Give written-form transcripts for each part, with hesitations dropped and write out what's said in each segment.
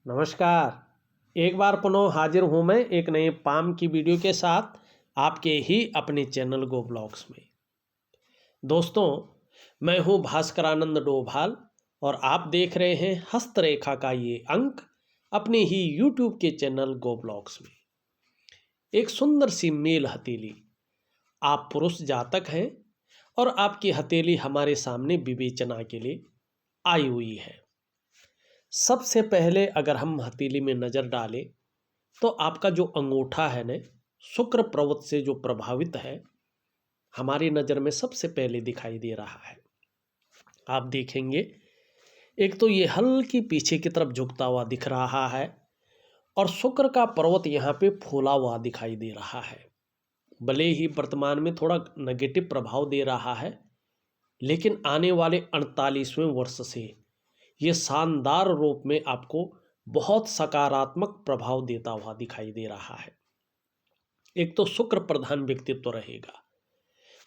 नमस्कार। एक बार पुनः हाजिर हूँ मैं एक नए पाम की वीडियो के साथ आपके ही अपने चैनल गो ब्लॉग्स में। दोस्तों, मैं हूँ भास्करानंद डोभाल और आप देख रहे हैं हस्तरेखा का ये अंक अपने ही यूट्यूब के चैनल गो ब्लॉग्स में। एक सुंदर सी मेल हथेली, आप पुरुष जातक हैं और आपकी हथेली हमारे सामने विवेचना के लिए आई हुई है। सबसे पहले अगर हम हथेली में नज़र डालें तो आपका जो अंगूठा है ना, शुक्र पर्वत से जो प्रभावित है, हमारी नज़र में सबसे पहले दिखाई दे रहा है। आप देखेंगे एक तो ये हल्की पीछे की तरफ झुकता हुआ दिख रहा है और शुक्र का पर्वत यहाँ पे फूला हुआ दिखाई दे रहा है। भले ही वर्तमान में थोड़ा नेगेटिव प्रभाव दे रहा है, लेकिन आने वाले 48वें वर्ष से ये शानदार रूप में आपको बहुत सकारात्मक प्रभाव देता हुआ दिखाई दे रहा है। एक तो शुक्र प्रधान व्यक्तित्व रहेगा,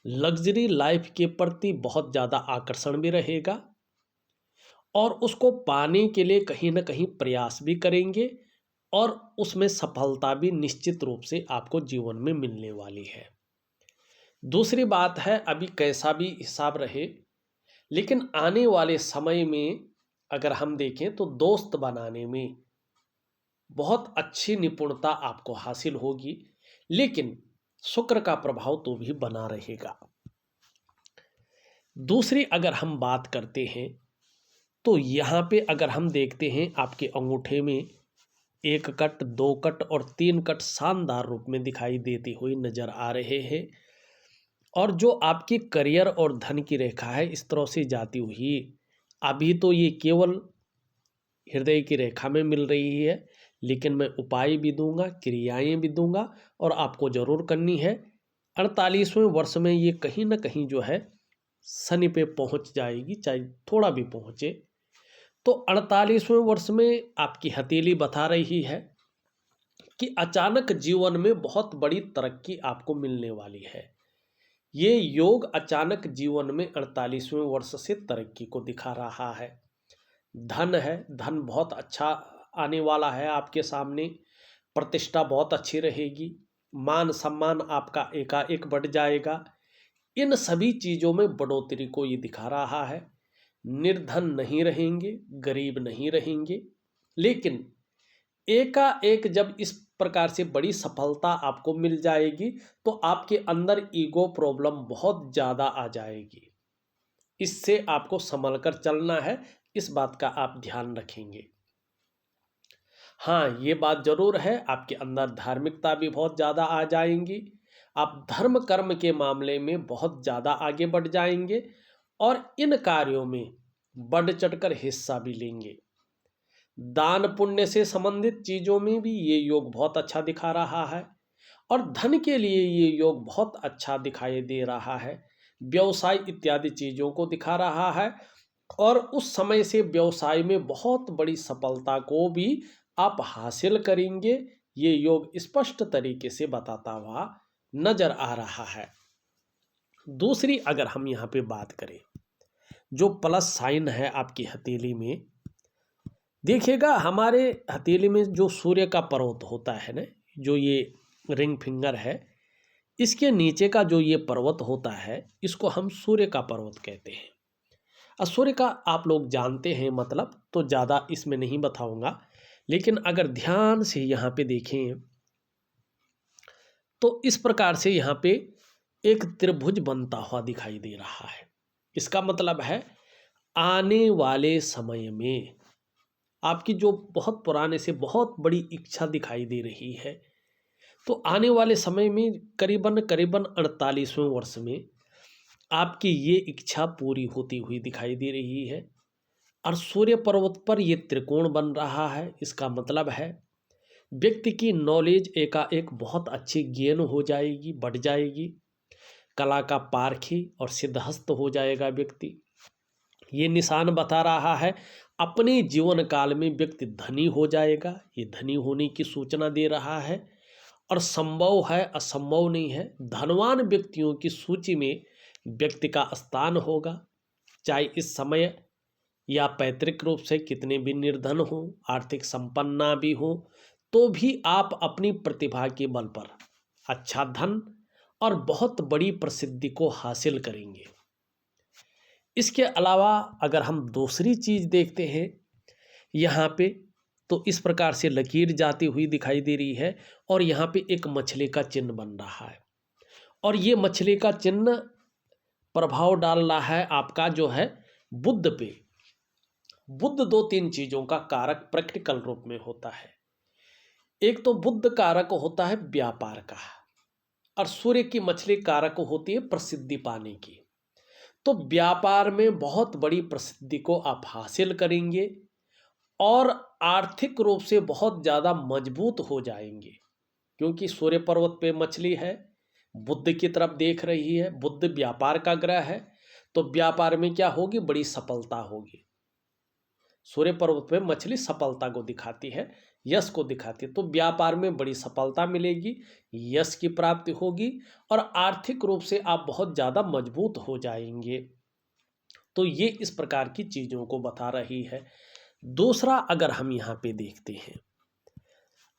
लग्जरी लाइफ के प्रति बहुत ज़्यादा आकर्षण भी रहेगा और उसको पाने के लिए कहीं ना कहीं प्रयास भी करेंगे और उसमें सफलता भी निश्चित रूप से आपको जीवन में मिलने वाली है। दूसरी बात है, अभी कैसा भी हिसाब रहे, लेकिन आने वाले समय में अगर हम देखें तो दोस्त बनाने में बहुत अच्छी निपुणता आपको हासिल होगी, लेकिन शुक्र का प्रभाव तो भी बना रहेगा। दूसरी अगर हम बात करते हैं तो यहाँ पे अगर हम देखते हैं आपके अंगूठे में 1 कट, 2 कट और 3 कट शानदार रूप में दिखाई देते हुए नजर आ रहे हैं और जो आपकी करियर और धन की रेखा है इस तरह से जाती हुई, अभी तो ये केवल हृदय की रेखा में मिल रही है, लेकिन मैं उपाय भी दूंगा, क्रियाएं भी दूंगा और आपको ज़रूर करनी है। 48वें वर्ष में ये कहीं ना कहीं जो है शनि पे पहुंच जाएगी, चाहे थोड़ा भी पहुंचे। तो 48वें वर्ष में आपकी हथेली बता रही है कि अचानक जीवन में बहुत बड़ी तरक्की आपको मिलने वाली है। ये योग अचानक जीवन में 48वें वर्ष से तरक्की को दिखा रहा है। धन है, धन बहुत अच्छा आने वाला है आपके सामने, प्रतिष्ठा बहुत अच्छी रहेगी, मान सम्मान आपका एकाएक बढ़ जाएगा। इन सभी चीज़ों में बढ़ोतरी को ये दिखा रहा है। निर्धन नहीं रहेंगे, गरीब नहीं रहेंगे, लेकिन एकाएक जब इस प्रकार से बड़ी सफलता आपको मिल जाएगी तो आपके अंदर ईगो प्रॉब्लम बहुत ज़्यादा आ जाएगी। इससे आपको संभल कर चलना है, इस बात का आप ध्यान रखेंगे। हाँ, ये बात जरूर है, आपके अंदर धार्मिकता भी बहुत ज़्यादा आ जाएंगी। आप धर्म कर्म के मामले में बहुत ज़्यादा आगे बढ़ जाएंगे और इन कार्यों में बढ़ चढ़कर हिस्सा भी लेंगे। दान पुण्य से संबंधित चीज़ों में भी ये योग बहुत अच्छा दिखा रहा है और धन के लिए ये योग बहुत अच्छा दिखाई दे रहा है। व्यवसाय इत्यादि चीज़ों को दिखा रहा है और उस समय से व्यवसाय में बहुत बड़ी सफलता को भी आप हासिल करेंगे, ये योग स्पष्ट तरीके से बताता हुआ नजर आ रहा है। दूसरी अगर हम यहाँ पे बात करें, जो प्लस साइन है आपकी हथेली में, देखिएगा हमारे हथेली में जो सूर्य का पर्वत होता है ना, जो ये रिंग फिंगर है, इसके नीचे का जो ये पर्वत होता है, इसको हम सूर्य का पर्वत कहते हैं। सूर्य का आप लोग जानते हैं मतलब, तो ज़्यादा इसमें नहीं बताऊंगा, लेकिन अगर ध्यान से यहाँ पे देखें तो इस प्रकार से यहाँ पे एक त्रिभुज बनता हुआ दिखाई दे रहा है। इसका मतलब है आने वाले समय में आपकी जो बहुत पुराने से बहुत बड़ी इच्छा दिखाई दे रही है, तो आने वाले समय में करीबन करीबन 48वें वर्ष में आपकी ये इच्छा पूरी होती हुई दिखाई दे रही है। और सूर्य पर्वत पर ये त्रिकोण बन रहा है, इसका मतलब है व्यक्ति की नॉलेज एकाएक बहुत अच्छी गेन हो जाएगी, बढ़ जाएगी, कला का पारखी और सिद्धहस्त हो जाएगा व्यक्ति। ये निशान बता रहा है अपने जीवन काल में व्यक्ति धनी हो जाएगा, ये धनी होने की सूचना दे रहा है और संभव है, असंभव नहीं है, धनवान व्यक्तियों की सूची में व्यक्ति का स्थान होगा। चाहे इस समय या पैतृक रूप से कितने भी निर्धन हो, आर्थिक संपन्ना भी हो, तो भी आप अपनी प्रतिभा के बल पर अच्छा धन और बहुत बड़ी प्रसिद्धि को हासिल करेंगे। इसके अलावा अगर हम दूसरी चीज देखते हैं यहाँ पे, तो इस प्रकार से लकीर जाती हुई दिखाई दे रही है और यहाँ पे एक मछली का चिन्ह बन रहा है और ये मछली का चिन्ह प्रभाव डाल रहा है आपका जो है बुध पे। बुध दो तीन चीजों का कारक प्रैक्टिकल रूप में होता है। एक तो बुध कारक होता है व्यापार का और सूर्य की मछली कारक होती है प्रसिद्धि पाने की। तो व्यापार में बहुत बड़ी प्रसिद्धि को आप हासिल करेंगे और आर्थिक रूप से बहुत ज़्यादा मजबूत हो जाएंगे, क्योंकि सूर्य पर्वत पे मछली है, बुध की तरफ देख रही है, बुध व्यापार का ग्रह है, तो व्यापार में क्या होगी, बड़ी सफलता होगी। सूर्य पर्वत पे मछली सफलता को दिखाती है, यश को दिखाती है, तो व्यापार में बड़ी सफलता मिलेगी, यश की प्राप्ति होगी और आर्थिक रूप से आप बहुत ज़्यादा मजबूत हो जाएंगे। तो ये इस प्रकार की चीज़ों को बता रही है। दूसरा अगर हम यहाँ पे देखते हैं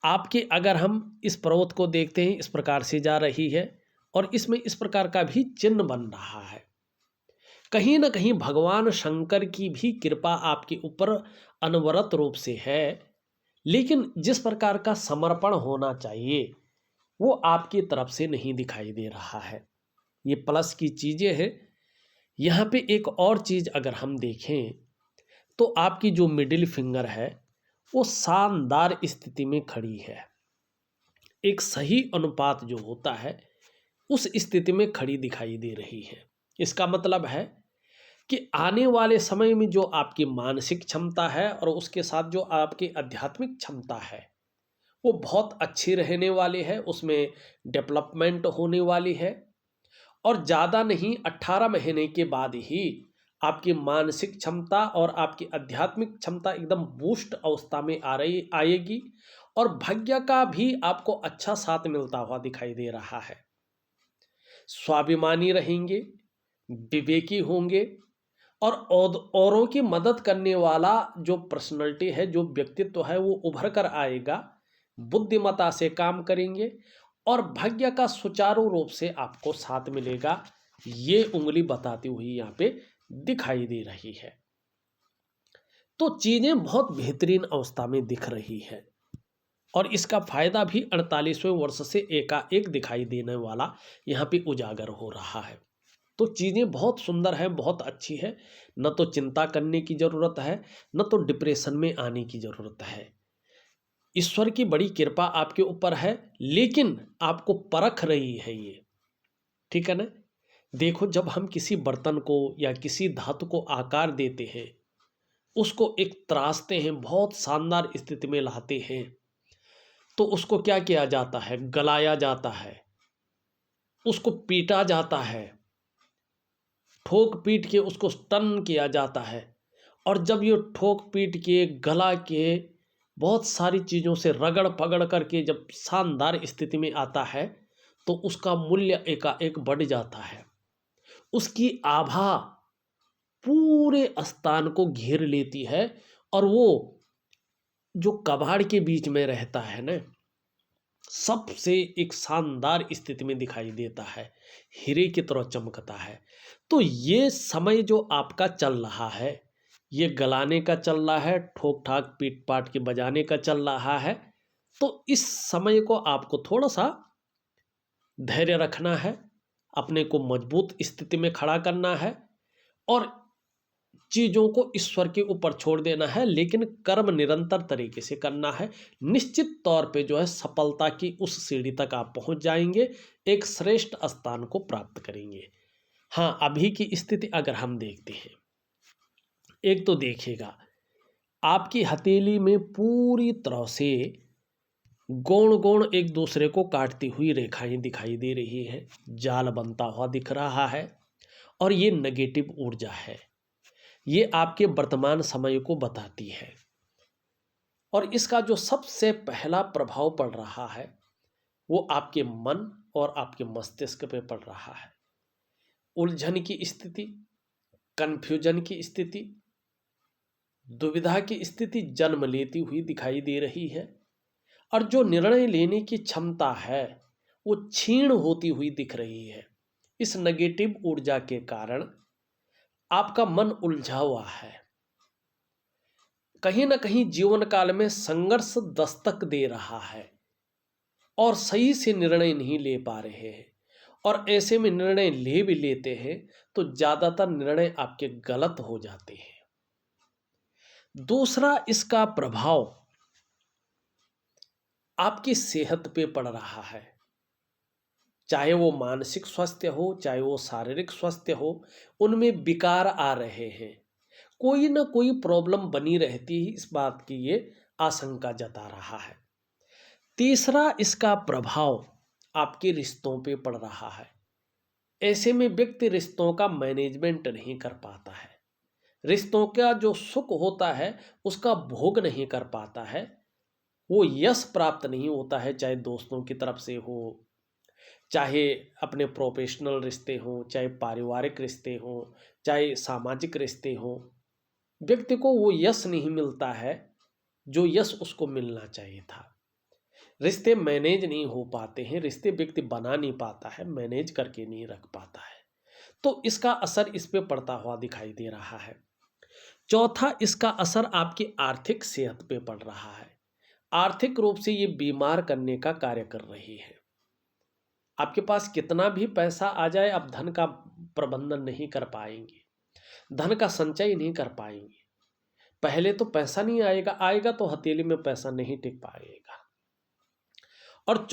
आपके, अगर हम इस पर्वत को देखते हैं, इस प्रकार से जा रही है और इसमें इस प्रकार का भी चिन्ह बन रहा है। कहीं ना कहीं भगवान शंकर की भी कृपा आपके ऊपर अनवरत रूप से है, लेकिन जिस प्रकार का समर्पण होना चाहिए वो आपकी तरफ से नहीं दिखाई दे रहा है। ये प्लस की चीज़ें हैं। यहाँ पे एक और चीज़ अगर हम देखें तो आपकी जो मिडिल फिंगर है वो शानदार स्थिति में खड़ी है, एक सही अनुपात जो होता है उस स्थिति में खड़ी दिखाई दे रही है। इसका मतलब है कि आने वाले समय में जो आपकी मानसिक क्षमता है और उसके साथ जो आपकी आध्यात्मिक क्षमता है वो बहुत अच्छी रहने वाली है, उसमें डेवलपमेंट होने वाली है और ज़्यादा नहीं 18 महीने के बाद ही आपकी मानसिक क्षमता और आपकी आध्यात्मिक क्षमता एकदम बूस्ट अवस्था में आएगी और भाग्य का भी आपको अच्छा साथ मिलता हुआ दिखाई दे रहा है। स्वाभिमानी रहेंगे, विवेकी होंगे और औरों की मदद करने वाला जो पर्सनैलिटी है, जो व्यक्तित्व है वो उभर कर आएगा। बुद्धिमत्ता से काम करेंगे और भाग्य का सुचारू रूप से आपको साथ मिलेगा। ये उंगली बताती हुई यहाँ पे दिखाई दे रही है। तो चीजें बहुत बेहतरीन अवस्था में दिख रही है और इसका फायदा भी 48वें वर्ष से एकाएक दिखाई देने वाला यहाँ पे उजागर हो रहा है। तो चीज़ें बहुत सुंदर है, बहुत अच्छी है। न तो चिंता करने की ज़रूरत है, न तो डिप्रेशन में आने की ज़रूरत है। ईश्वर की बड़ी कृपा आपके ऊपर है, लेकिन आपको परख रही है ये, ठीक है ना। देखो, जब हम किसी बर्तन को या किसी धातु को आकार देते हैं, उसको एक तराशते हैं, बहुत शानदार स्थिति में लाते हैं, तो उसको क्या किया जाता है, गलाया जाता है, उसको पीटा जाता है, ठोक पीट के उसको टन किया जाता है। और जब ये ठोक पीट के गला के बहुत सारी चीज़ों से रगड़ पगड़ करके जब शानदार स्थिति में आता है तो उसका मूल्य एकाएक बढ़ जाता है। उसकी आभा पूरे स्थान को घेर लेती है और वो जो कबाड़ के बीच में रहता है ना, सबसे एक शानदार स्थिति में दिखाई देता है, हीरे की तरह चमकता है। तो ये समय जो आपका चल रहा है, ये गलाने का चल रहा है, ठोक ठाक पीट पाट के बजाने का चल रहा है। तो इस समय को आपको थोड़ा सा धैर्य रखना है, अपने को मजबूत स्थिति में खड़ा करना है और चीज़ों को ईश्वर के ऊपर छोड़ देना है, लेकिन कर्म निरंतर तरीके से करना है। निश्चित तौर पे जो है सफलता की उस सीढ़ी तक आप पहुंच जाएंगे, एक श्रेष्ठ स्थान को प्राप्त करेंगे। हाँ, अभी की स्थिति अगर हम देखते हैं, एक तो देखिएगा आपकी हथेली में पूरी तरह से गौण गौण एक दूसरे को काटती हुई रेखाएं दिखाई दे रही है, जाल बनता हुआ दिख रहा है और ये नेगेटिव ऊर्जा है। ये आपके वर्तमान समय को बताती है और इसका जो सबसे पहला प्रभाव पड़ रहा है वो आपके मन और आपके मस्तिष्क पे पड़ रहा है। उलझन की स्थिति, कंफ्यूजन की स्थिति, दुविधा की स्थिति जन्म लेती हुई दिखाई दे रही है और जो निर्णय लेने की क्षमता है वो क्षीण होती हुई दिख रही है। इस नेगेटिव ऊर्जा के कारण आपका मन उलझा हुआ है, कहीं ना कहीं जीवन काल में संघर्ष दस्तक दे रहा है और सही से निर्णय नहीं ले पा रहे हैं। और ऐसे में निर्णय ले भी लेते हैं तो ज्यादातर निर्णय आपके गलत हो जाते हैं। दूसरा, इसका प्रभाव आपकी सेहत पे पड़ रहा है, चाहे वो मानसिक स्वास्थ्य हो चाहे वो शारीरिक स्वास्थ्य हो, उनमें विकार आ रहे हैं। कोई ना कोई प्रॉब्लम बनी रहती है, इस बात की ये आशंका जता रहा है। तीसरा, इसका प्रभाव आपके रिश्तों पे पड़ रहा है। ऐसे में व्यक्ति रिश्तों का मैनेजमेंट नहीं कर पाता है, रिश्तों का जो सुख होता है उसका भोग नहीं कर पाता है, वो यश प्राप्त नहीं होता है, चाहे दोस्तों की तरफ से हो, चाहे अपने प्रोफेशनल रिश्ते हों, चाहे पारिवारिक रिश्ते हों, चाहे सामाजिक रिश्ते हों। व्यक्ति को वो यश नहीं मिलता है जो यश उसको मिलना चाहिए था। रिश्ते मैनेज नहीं हो पाते हैं, रिश्ते व्यक्ति बना नहीं पाता है, मैनेज करके नहीं रख पाता है, तो इसका असर इस पे पड़ता हुआ दिखाई दे रहा है। चौथा, इसका असर आपकी आर्थिक सेहत पे पड़ रहा है। आर्थिक रूप से ये बीमार करने का कार्य कर रही है। आपके पास कितना भी पैसा आ जाए, आप धन का प्रबंधन नहीं कर पाएंगे, धन का संचय नहीं कर पाएंगे। पहले तो पैसा नहीं आएगा, आएगा तो हथेली में पैसा नहीं टिक पाएगा। और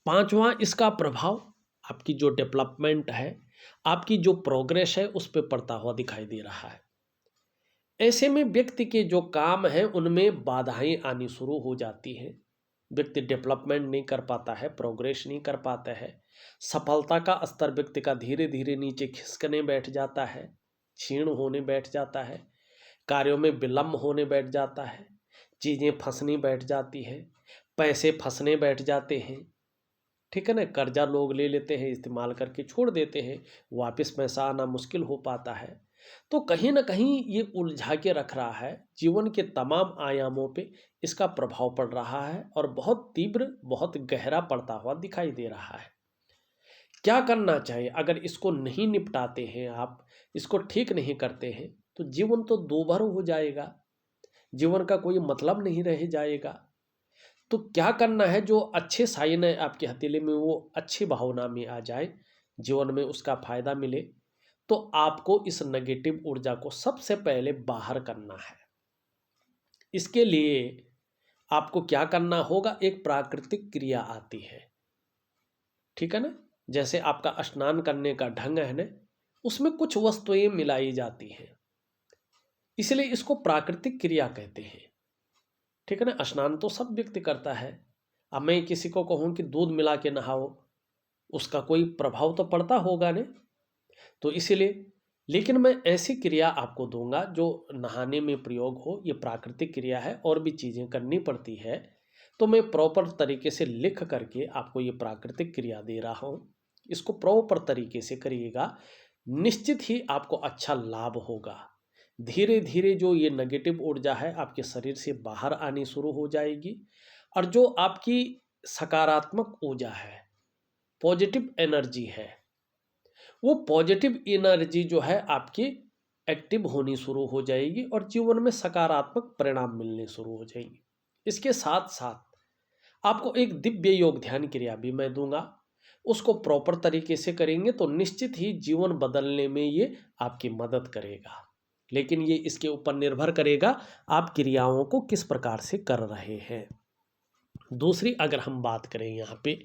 पांचवा, इसका प्रभाव आपकी जो डेवलपमेंट है, आपकी जो प्रोग्रेस है, उस पर पड़ता हुआ दिखाई दे रहा है। ऐसे में व्यक्ति के जो काम है उनमें बाधाएं आनी शुरू हो जाती हैं। व्यक्ति डेवलपमेंट नहीं कर पाता है, प्रोग्रेस नहीं कर पाता है, सफलता का स्तर व्यक्ति का धीरे धीरे नीचे खिसकने बैठ जाता है, क्षीण होने बैठ जाता है, कार्यों में विलंब होने बैठ जाता है, चीज़ें फंसनी बैठ जाती है, पैसे फंसने बैठ जाते हैं। ठीक है ना, कर्जा लोग ले लेते हैं, इस्तेमाल करके छोड़ देते हैं, वापस पैसा आना मुश्किल हो पाता है। तो कहीं ना कहीं ये उलझा के रख रहा है, जीवन के तमाम आयामों पे इसका प्रभाव पड़ रहा है और बहुत तीव्र, बहुत गहरा पड़ता हुआ दिखाई दे रहा है। क्या करना चाहिए? अगर इसको नहीं निपटाते हैं, आप इसको ठीक नहीं करते हैं, तो जीवन तो दोभर हो जाएगा, जीवन का कोई मतलब नहीं रह जाएगा। तो क्या करना है? जो अच्छे साइन है आपके हथेली में वो अच्छी भावना में आ जाए, जीवन में उसका फायदा मिले, तो आपको इस नेगेटिव ऊर्जा को सबसे पहले बाहर करना है। इसके लिए आपको क्या करना होगा? एक प्राकृतिक क्रिया आती है, ठीक है ना, जैसे आपका स्नान करने का ढंग है ना, उसमें कुछ वस्तुएं मिलाई जाती हैं, इसलिए इसको प्राकृतिक क्रिया कहते हैं। ठीक है ना, स्नान तो सब व्यक्ति करता है। अब मैं किसी को कहूँ कि दूध मिला के नहाओ, उसका कोई प्रभाव तो पड़ता होगा ने, तो इसीलिए, लेकिन मैं ऐसी क्रिया आपको दूंगा जो नहाने में प्रयोग हो। ये प्राकृतिक क्रिया है, और भी चीज़ें करनी पड़ती है, तो मैं प्रॉपर तरीके से लिख करके आपको ये प्राकृतिक क्रिया दे रहा हूँ। इसको प्रॉपर तरीके से करिएगा, निश्चित ही आपको अच्छा लाभ होगा। धीरे धीरे जो ये नेगेटिव ऊर्जा है आपके शरीर से बाहर आनी शुरू हो जाएगी, और जो आपकी सकारात्मक ऊर्जा है, पॉजिटिव एनर्जी है, वो पॉजिटिव एनर्जी जो है आपकी एक्टिव होनी शुरू हो जाएगी और जीवन में सकारात्मक परिणाम मिलने शुरू हो जाएंगे। इसके साथ साथ आपको एक दिव्य योग ध्यान क्रिया भी मैं दूंगा, उसको प्रॉपर तरीके से करेंगे तो निश्चित ही जीवन बदलने में ये आपकी मदद करेगा। लेकिन ये इसके ऊपर निर्भर करेगा आप क्रियाओं को किस प्रकार से कर रहे हैं। दूसरी अगर हम बात करें यहाँ पे,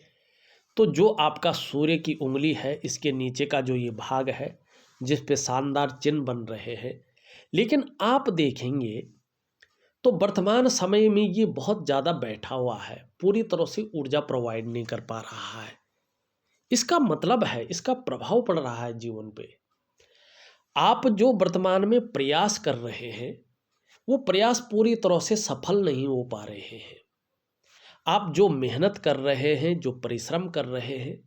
तो जो आपका सूर्य की उंगली है, इसके नीचे का जो ये भाग है जिस पे शानदार चिन्ह बन रहे हैं, लेकिन आप देखेंगे तो वर्तमान समय में ये बहुत ज़्यादा बैठा हुआ है, पूरी तरह से ऊर्जा प्रोवाइड नहीं कर पा रहा है। इसका मतलब है, इसका प्रभाव पड़ रहा है जीवन पे। आप जो वर्तमान में प्रयास कर रहे हैं, वो प्रयास पूरी तरह से सफल नहीं हो पा रहे हैं। आप जो मेहनत कर रहे हैं, जो परिश्रम कर रहे हैं,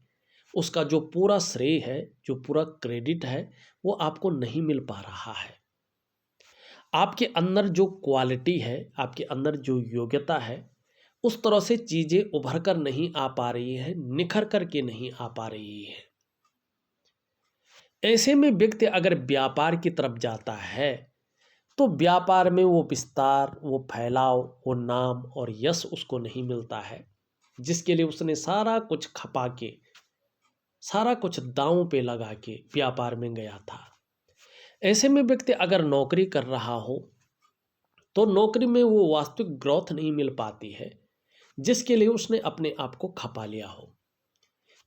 उसका जो पूरा श्रेय है, जो पूरा क्रेडिट है, वो आपको नहीं मिल पा रहा है। आपके अंदर जो क्वालिटी है, आपके अंदर जो योग्यता है, उस तरह से चीज़ें उभर कर नहीं आ पा रही है, निखर कर के नहीं आ पा रही है। ऐसे में व्यक्ति अगर व्यापार की तरफ जाता है तो व्यापार में वो विस्तार, वो फैलाव, वो नाम और यश उसको नहीं मिलता है, जिसके लिए उसने सारा कुछ खपा के, सारा कुछ दांव पे लगा के व्यापार में गया था। ऐसे में व्यक्ति अगर नौकरी कर रहा हो तो नौकरी में वो वास्तविक ग्रोथ नहीं मिल पाती है, जिसके लिए उसने अपने आप को खपा लिया हो।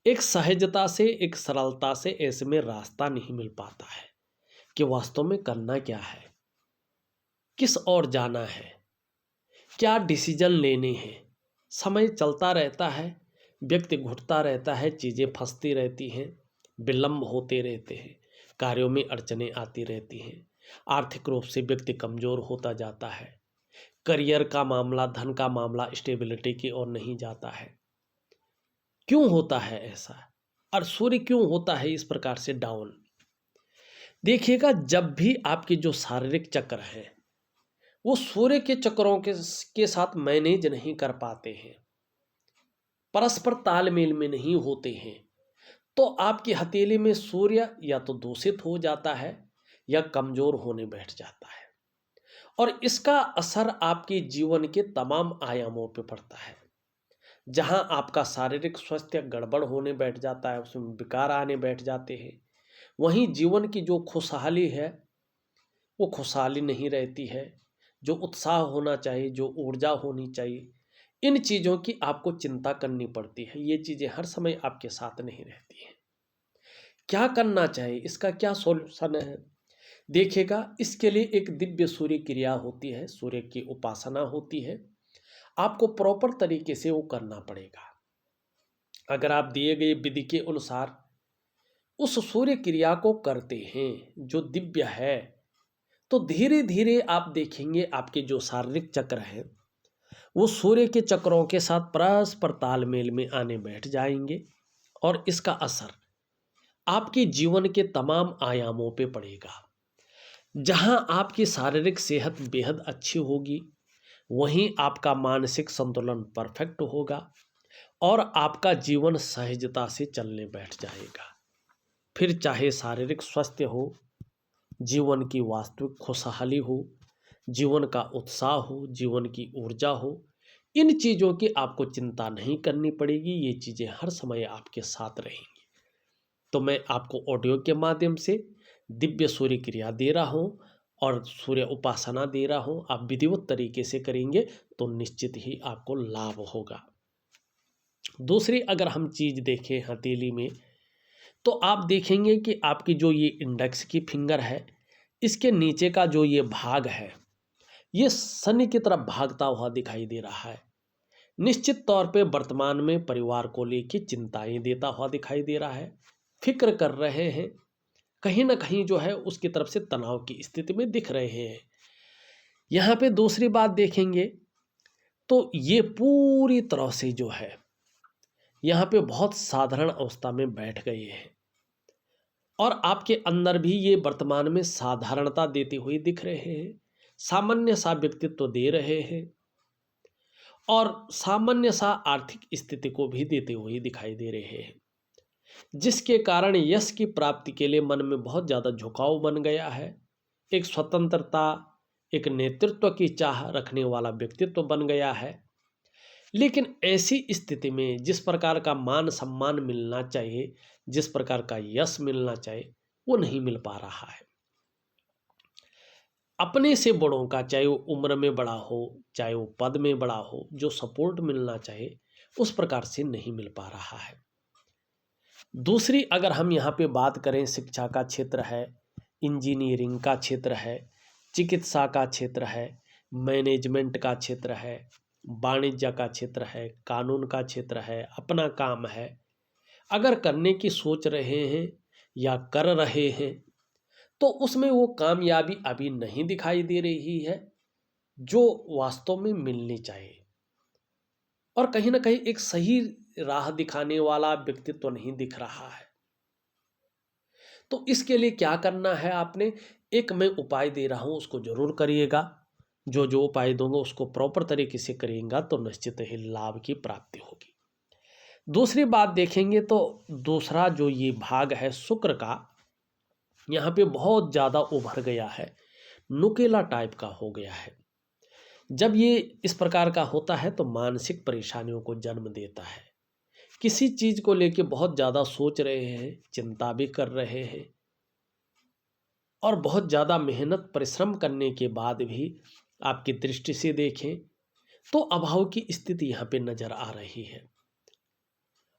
एक सहजता से, एक सरलता से ऐसे में रास्ता नहीं मिल पाता है कि वास्तव में करना क्या है, किस ओर जाना है, क्या डिसीजन लेने हैं। समय चलता रहता है, व्यक्ति घुटता रहता है, चीज़ें फंसती रहती हैं, विलंब होते रहते हैं, कार्यों में अड़चनें आती रहती हैं, आर्थिक रूप से व्यक्ति कमज़ोर होता जाता है, करियर का मामला, धन का मामला स्टेबिलिटी की ओर नहीं जाता है। क्यों होता है ऐसा, और सूर्य क्यों होता है इस प्रकार से डाउन? देखिएगा, जब भी आपके जो शारीरिक चक्र हैं वो सूर्य के चक्रों के साथ मैनेज नहीं कर पाते हैं, परस्पर तालमेल में नहीं होते हैं, तो आपकी हथेली में सूर्य या तो दूषित हो जाता है या कमजोर होने बैठ जाता है, और इसका असर आपके जीवन के तमाम आयामों पर पड़ता है। जहां आपका शारीरिक स्वास्थ्य गड़बड़ होने बैठ जाता है, उसमें विकार आने बैठ जाते हैं, वहीं जीवन की जो खुशहाली है वो खुशहाली नहीं रहती है। जो उत्साह होना चाहिए, जो ऊर्जा होनी चाहिए, इन चीज़ों की आपको चिंता करनी पड़ती है। ये चीज़ें हर समय आपके साथ नहीं रहती हैं। क्या करना चाहिए, इसका क्या सॉल्यूशन है? देखिएगा, इसके लिए एक दिव्य सूर्य क्रिया होती है, सूर्य की उपासना होती है। आपको प्रॉपर तरीके से वो करना पड़ेगा। अगर आप दिए गए विधि के अनुसार उस सूर्य क्रिया को करते हैं जो दिव्य है, तो धीरे धीरे आप देखेंगे आपके जो शारीरिक चक्र हैं वो सूर्य के चक्रों के साथ परस्पर तालमेल में आने बैठ जाएंगे, और इसका असर आपके जीवन के तमाम आयामों पे पड़ेगा। जहां आपकी शारीरिक सेहत बेहद अच्छी होगी, वहीं आपका मानसिक संतुलन परफेक्ट होगा और आपका जीवन सहजता से चलने बैठ जाएगा। फिर चाहे शारीरिक स्वास्थ्य हो, जीवन की वास्तविक खुशहाली हो, जीवन का उत्साह हो, जीवन की ऊर्जा हो, इन चीज़ों की आपको चिंता नहीं करनी पड़ेगी। ये चीज़ें हर समय आपके साथ रहेंगी। तो मैं आपको ऑडियो के माध्यम से दिव्य सूर्य क्रिया दे रहा हूँ और सूर्य उपासना दे रहा हूँ। आप विधिवत तरीके से करेंगे तो निश्चित ही आपको लाभ होगा। दूसरी अगर हम चीज़ देखें हथेली में, तो आप देखेंगे कि आपकी जो ये इंडेक्स की फिंगर है, इसके नीचे का जो ये भाग है, ये शनि की तरफ भागता हुआ दिखाई दे रहा है। निश्चित तौर पे वर्तमान में परिवार को लेकर चिंताएं देता हुआ दिखाई दे रहा है, फिक्र कर रहे हैं, कहीं ना कहीं जो है उसकी तरफ से तनाव की स्थिति में दिख रहे हैं। यहाँ पे दूसरी बात देखेंगे तो ये पूरी तरह से जो है यहाँ पे बहुत साधारण अवस्था में बैठ गए हैं, और आपके अंदर भी ये वर्तमान में साधारणता देते हुए दिख रहे हैं, सामान्य सा व्यक्तित्व दे रहे हैं और सामान्य सा आर्थिक स्थिति को भी देते हुए दिखाई दे रहे हैं, जिसके कारण यश की प्राप्ति के लिए मन में बहुत ज़्यादा झुकाव बन गया है। एक स्वतंत्रता, एक नेतृत्व की चाह रखने वाला व्यक्तित्व बन गया है। लेकिन ऐसी स्थिति में जिस प्रकार का मान सम्मान मिलना चाहिए, जिस प्रकार का यश मिलना चाहिए, वो नहीं मिल पा रहा है। अपने से बड़ों का, चाहे वो उम्र में बड़ा हो, चाहे वो पद में बड़ा हो, जो सपोर्ट मिलना चाहिए उस प्रकार से नहीं मिल पा रहा है। दूसरी अगर हम यहाँ पे बात करें, शिक्षा का क्षेत्र है, इंजीनियरिंग का क्षेत्र है, चिकित्सा का क्षेत्र है, मैनेजमेंट का क्षेत्र है, वाणिज्य का क्षेत्र है, कानून का क्षेत्र है, अपना काम है, अगर करने की सोच रहे हैं या कर रहे हैं तो उसमें वो कामयाबी अभी नहीं दिखाई दे रही है जो वास्तव में मिलनी चाहिए, और कहीं ना कहीं एक सही राह दिखाने वाला व्यक्तित्व नहीं दिख रहा है। तो इसके लिए क्या करना है, आपने एक मैं उपाय दे रहा हूँ, उसको जरूर करिएगा। जो जो उपाय दूंगा उसको प्रॉपर तरीके से करिएगा तो निश्चित ही लाभ की प्राप्ति होगी। दूसरी बात देखेंगे तो दूसरा जो ये भाग है शुक्र का, यहाँ पे बहुत ज़्यादा उभर गया है, नुकीला टाइप का हो गया है। जब ये इस प्रकार का होता है तो मानसिक परेशानियों को जन्म देता है। किसी चीज़ को लेके बहुत ज़्यादा सोच रहे हैं, चिंता भी कर रहे हैं, और बहुत ज़्यादा मेहनत परिश्रम करने के बाद भी आपकी दृष्टि से देखें तो अभाव की स्थिति यहाँ पे नज़र आ रही है।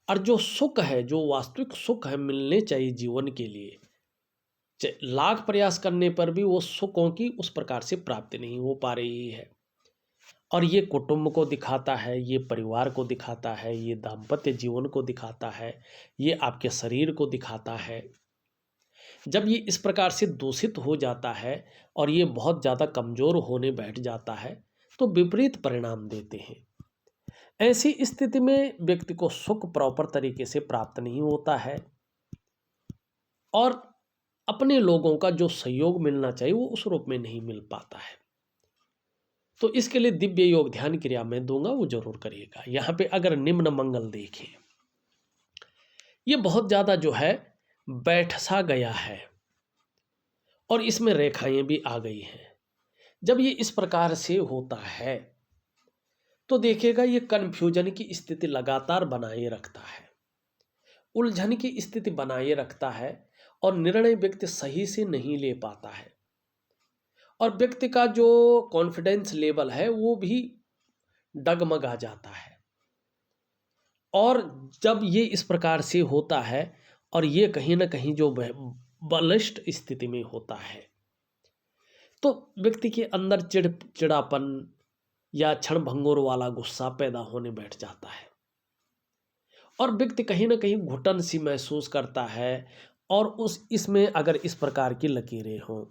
और जो सुख है, जो वास्तविक सुख है मिलने चाहिए जीवन के लिए, लाख प्रयास करने पर भी वो सुखों की उस प्रकार से प्राप्ति नहीं हो पा रही है। और ये कुटुंब को दिखाता है, ये परिवार को दिखाता है, ये दाम्पत्य जीवन को दिखाता है, ये आपके शरीर को दिखाता है। जब ये इस प्रकार से दूषित हो जाता है और ये बहुत ज़्यादा कमज़ोर होने बैठ जाता है तो विपरीत परिणाम देते हैं। ऐसी स्थिति में व्यक्ति को सुख प्रॉपर तरीके से प्राप्त नहीं होता है और अपने लोगों का जो सहयोग मिलना चाहिए वो उस रूप में नहीं मिल पाता है। तो इसके लिए दिव्य योग ध्यान क्रिया मैं दूंगा, वो जरूर करिएगा। यहाँ पे अगर निम्न मंगल देखें, ये बहुत ज़्यादा जो है बैठ सा गया है और इसमें रेखाएं भी आ गई हैं। जब ये इस प्रकार से होता है तो देखिएगा ये कन्फ्यूजन की स्थिति लगातार बनाए रखता है, उलझन की स्थिति बनाए रखता है और निर्णय व्यक्ति सही से नहीं ले पाता है और व्यक्ति का जो कॉन्फिडेंस लेवल है वो भी डगमगा जाता है। और जब ये इस प्रकार से होता है और ये कहीं ना कहीं जो बलिष्ठ स्थिति में होता है तो व्यक्ति के अंदर चिड़चिड़ापन या क्षणभंगुर वाला गुस्सा पैदा होने बैठ जाता है और व्यक्ति कहीं ना कहीं घुटन सी महसूस करता है। और इसमें अगर इस प्रकार की लकीरें हों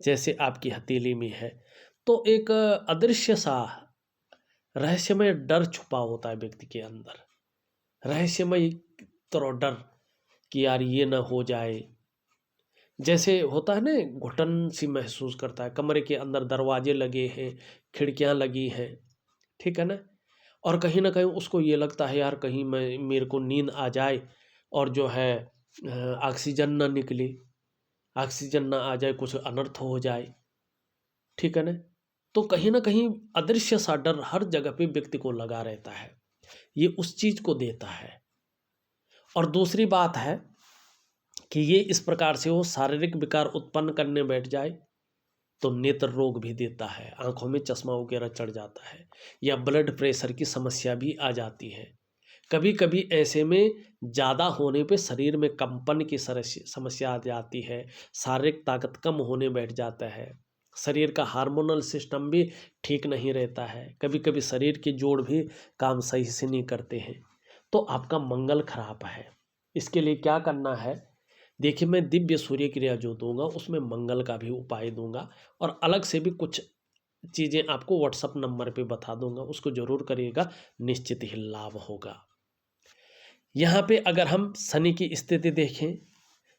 जैसे आपकी हथेली में है तो एक अदृश्य सा रहस्यमय डर छुपा होता है व्यक्ति के अंदर, रहस्यमय तरह डर कि यार ये ना हो जाए। जैसे होता है ना, घुटन सी महसूस करता है, कमरे के अंदर दरवाजे लगे हैं, खिड़कियां लगी हैं, ठीक है ना, और कहीं ना कहीं उसको ये लगता है यार कहीं मेरे को नींद आ जाए और जो है ऑक्सीजन ना निकले, ऑक्सीजन ना आ जाए, कुछ अनर्थ हो जाए, ठीक है ना। तो कहीं ना कहीं अदृश्य सा डर हर जगह पे व्यक्ति को लगा रहता है, ये उस चीज को देता है। और दूसरी बात है कि ये इस प्रकार से वो शारीरिक विकार उत्पन्न करने बैठ जाए तो नेत्र रोग भी देता है, आंखों में चश्मा वगैरह चढ़ जाता है या ब्लड प्रेशर की समस्या भी आ जाती है। कभी कभी ऐसे में ज़्यादा होने पे शरीर में कंपन की समस्या आ जाती है, शारीरिक ताकत कम होने बैठ जाता है, शरीर का हार्मोनल सिस्टम भी ठीक नहीं रहता है, कभी कभी शरीर के जोड़ भी काम सही से नहीं करते हैं, तो आपका मंगल खराब है। इसके लिए क्या करना है, देखिए मैं दिव्य सूर्य क्रिया जो दूंगा उसमें मंगल का भी उपाय दूंगा और अलग से भी कुछ चीज़ें आपको व्हाट्सअप नंबर पे बता दूंगा, उसको जरूर करिएगा, निश्चित ही लाभ होगा। यहाँ पे अगर हम शनि की स्थिति देखें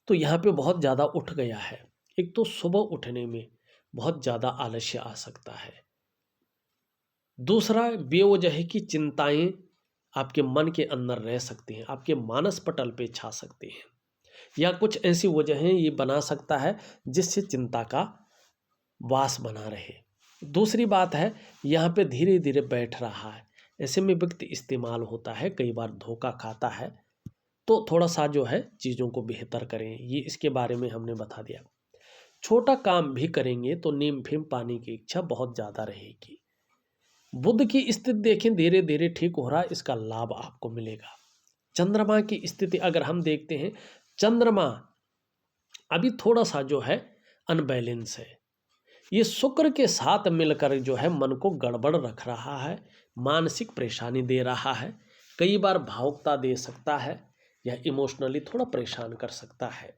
तो यहाँ पे बहुत ज़्यादा उठ गया है। एक तो सुबह उठने में बहुत ज़्यादा आलस्य आ सकता है, दूसरा बेवजह की चिंताएं आपके मन के अंदर रह सकती हैं, आपके मानस पटल पे छा सकती हैं, या कुछ ऐसी वजहें ये बना सकता है जिससे चिंता का वास बना रहे। दूसरी बात है यहाँ पे धीरे धीरे बैठ रहा है, ऐसे में व्यक्ति इस्तेमाल होता है, कई बार धोखा खाता है, तो थोड़ा सा जो है चीज़ों को बेहतर करें, ये इसके बारे में हमने बता दिया। छोटा काम भी करेंगे तो नीम फिम पाने की इच्छा बहुत ज़्यादा रहेगी। बुध की स्थिति देखें धीरे धीरे ठीक हो रहा है, इसका लाभ आपको मिलेगा। चंद्रमा की स्थिति अगर हम देखते हैं, चंद्रमा अभी थोड़ा सा जो है अनबैलेंस है, ये शुक्र के साथ मिलकर जो है मन को गड़बड़ रख रहा है, मानसिक परेशानी दे रहा है, कई बार भावुकता दे सकता है या इमोशनली थोड़ा परेशान कर सकता है।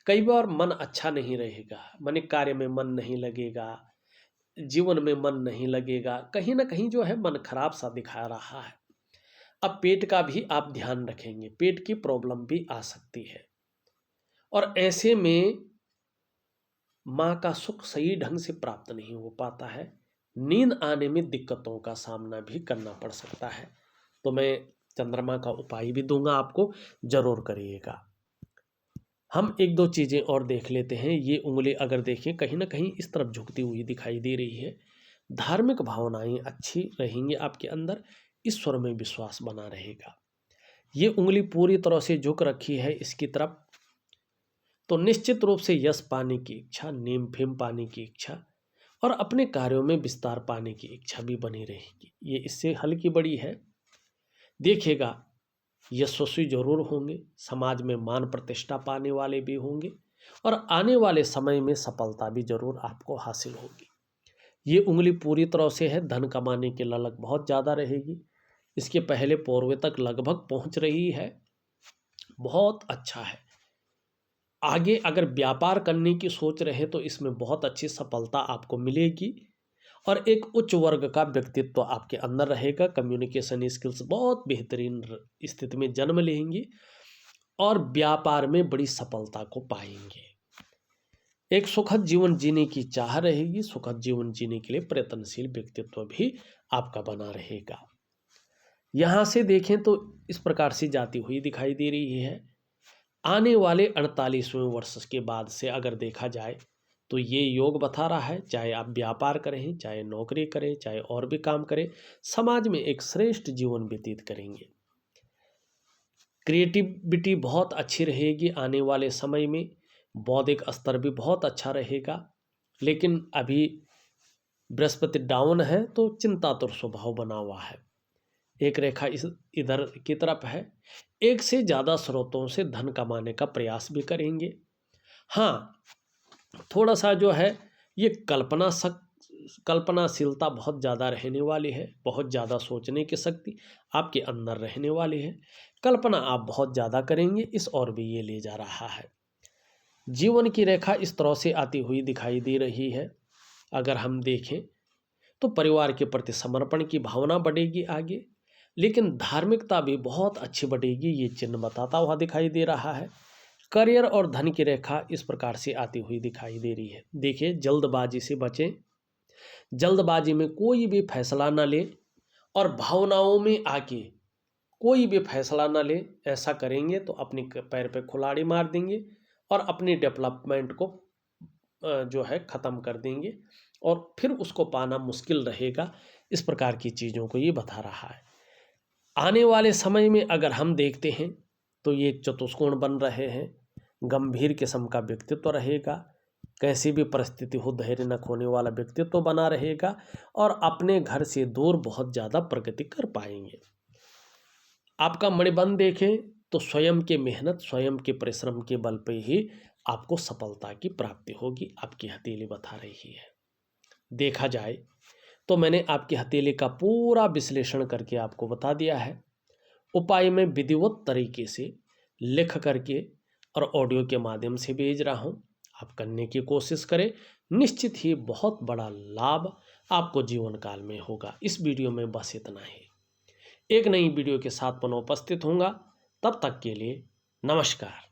कई बार मन अच्छा नहीं रहेगा, माने कार्य में मन नहीं लगेगा, जीवन में मन नहीं लगेगा, कहीं ना कहीं जो है मन खराब सा दिखा रहा है। अब पेट का भी आप ध्यान रखेंगे, पेट की प्रॉब्लम भी आ सकती है और ऐसे में माँ का सुख सही ढंग से प्राप्त नहीं हो पाता है, नींद आने में दिक्कतों का सामना भी करना पड़ सकता है। तो मैं चंद्रमा का उपाय भी दूंगा, आपको जरूर करिएगा। हम एक दो चीज़ें और देख लेते हैं। ये उंगली अगर देखें कहीं ना कहीं इस तरफ झुकती हुई दिखाई दे रही है। धार्मिक भावनाएं अच्छी रहेंगी आपके अंदर, ईश्वर में विश्वास बना रहेगा। ये उंगली पूरी तरह से झुक रखी है इसकी तरफ, तो निश्चित रूप से यश पाने की इच्छा, नेम फेम पाने की इच्छा और अपने कार्यों में विस्तार पाने की इच्छा भी बनी रहेगी। ये इससे हल्की बड़ी है। देखिएगा, यशस्वी जरूर होंगे, समाज में मान प्रतिष्ठा पाने वाले भी होंगे और आने वाले समय में सफलता भी जरूर आपको हासिल होगी। ये उंगली पूरी तरह से है, धन कमाने की ललक बहुत ज़्यादा रहेगी। इसके पहले पोरवे तक लगभग पहुंच रही है, बहुत अच्छा है। आगे अगर व्यापार करने की सोच रहे तो इसमें बहुत अच्छी सफलता आपको मिलेगी और एक उच्च वर्ग का व्यक्तित्व आपके अंदर रहेगा। कम्युनिकेशन स्किल्स बहुत बेहतरीन स्थिति में जन्म लेंगी और व्यापार में बड़ी सफलता को पाएंगे। एक सुखद जीवन जीने की चाह रहेगी, सुखद जीवन जीने के लिए प्रयत्नशील व्यक्तित्व भी आपका बना रहेगा। यहाँ से देखें तो इस प्रकार से जाती हुई दिखाई दे रही है। आने वाले 48वें वर्ष के बाद से अगर देखा जाए तो ये योग बता रहा है, चाहे आप व्यापार करें, चाहे नौकरी करें, चाहे और भी काम करें, समाज में एक श्रेष्ठ जीवन व्यतीत करेंगे। क्रिएटिविटी बहुत अच्छी रहेगी आने वाले समय में, बौद्धिक स्तर भी बहुत अच्छा रहेगा। लेकिन अभी बृहस्पति डाउन है तो चिंतातुर स्वभाव बना हुआ है। एक रेखा इस इधर की तरफ है। एक से ज़्यादा स्रोतों से धन कमाने का प्रयास भी करेंगे। हाँ, थोड़ा सा जो है ये कल्पनाशीलता बहुत ज़्यादा रहने वाली है, बहुत ज़्यादा सोचने की शक्ति आपके अंदर रहने वाली है। कल्पना आप बहुत ज़्यादा करेंगे, इस ओर भी ये ले जा रहा है। जीवन की रेखा इस तरह से आती हुई दिखाई दे रही है। अगर हम देखें तो परिवार के प्रति समर्पण की भावना बढ़ेगी आगे, लेकिन धार्मिकता भी बहुत अच्छी बढ़ेगी, ये चिन्ह बताता हुआ दिखाई दे रहा है। करियर और धन की रेखा इस प्रकार से आती हुई दिखाई दे रही है। देखिए, जल्दबाजी से बचें, जल्दबाजी में कोई भी फैसला ना लें और भावनाओं में आके कोई भी फैसला ना लें। ऐसा करेंगे तो अपने पैर पे कुल्हाड़ी मार देंगे और अपनी डेवलपमेंट को जो है ख़त्म कर देंगे और फिर उसको पाना मुश्किल रहेगा। इस प्रकार की चीज़ों को ये बता रहा है। आने वाले समय में अगर हम देखते हैं तो ये चतुष्कोण बन रहे हैं। गंभीर किस्म का व्यक्तित्व रहेगा, कैसी भी परिस्थिति हो धैर्य न खोने वाला व्यक्तित्व बना रहेगा और अपने घर से दूर बहुत ज़्यादा प्रगति कर पाएंगे। आपका मणिबंध देखें तो स्वयं के मेहनत, स्वयं के परिश्रम के बल पे ही आपको सफलता की प्राप्ति होगी, आपकी हथेली बता रही है। देखा जाए तो मैंने आपकी हथेली का पूरा विश्लेषण करके आपको बता दिया है। उपाय में विधिवत तरीके से लिख करके और ऑडियो के माध्यम से भेज रहा हूँ, आप करने की कोशिश करें। निश्चित ही बहुत बड़ा लाभ आपको जीवन काल में होगा। इस वीडियो में बस इतना ही। एक नई वीडियो के साथ पुनः उपस्थित होऊंगा, तब तक के लिए नमस्कार।